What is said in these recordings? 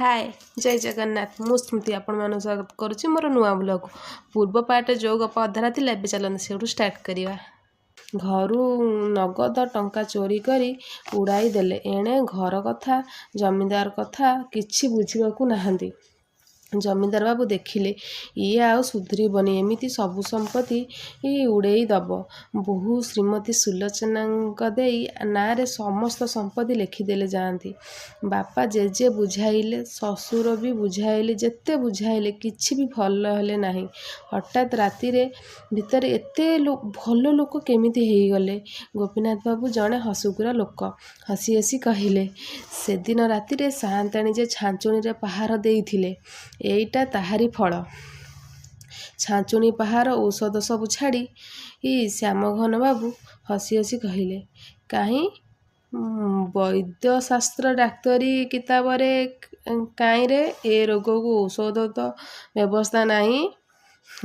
हाय जय जगन्नाथ मु स्मृति आपण मान स्वागत करुच्ची मोर नुआ ब्लॉग पूर्व पार्ट जो गप अधारा थिला एबे चलना से स्टार्ट करिवा। घरू नगद टंका चोरी करी उड़ाई देले एणे घर कथा जमींदार कथा किछि बुझिबाकू नाहंती। जमींदार बाबू देखिले ये आउ सुधरबनी एमिति सबु संपत्ति उड़ेई दब। बोहू श्रीमती सुलोचना ना समस्त संपत्ति लिखिदेले जाती। बापा जेजे बुझाइले ससुर भी बुझाइले जेते बुझाइले किछि भी भल हेले नाही। हठात राति भितर एते भल लोक केमिति हेई गले। गोपीनाथ बाबू जड़े हसुकुरा लोक हसी हसी कहले से दिन राति सान्ताणी जे छांचुणी रे पहार देइथिले एइटा ताहारी फल। छांचुणी पहार औषध सब छाड़ी श्यामघन बाबू हसी हसी कहले कहीं वैद्यशास्त्र डाक्तरी किताब रे कहीं रे ए रोग को औषध तो व्यवस्था नहीं।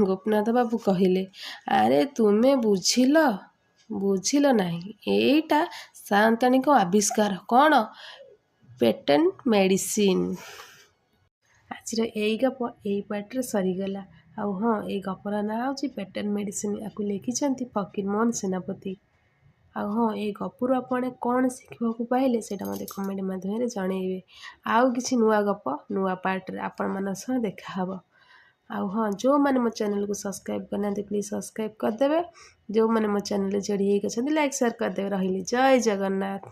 गोपीनाथ बाबू कहले अरे तुमे बुझिल नहीं एइटा सान्ताणी को आविष्कार कौन पेटेंट मेडिसिन। आज यही गप यही पार्ट सरीगला। आउ हाँ ये गपर ना हूँ पेटेंट मेडिसिन या लिखिं फकीर मोहन सेनापति। आउ हाँ ये गपुर आपने कौन शिखा पाइले से मत कमेंट माध्यम जनइबे। आउ किसी नुआ गप नुआ पार्ट आपण मान सह देखा। आउ हाँ जो मैंने मो चैनल को सब्सक्राइब करना प्लीज सब्सक्राइब करदे। जो मैंने मो चैनल जोड़ी लाइक शेयर करदे। रही जय जगन्नाथ।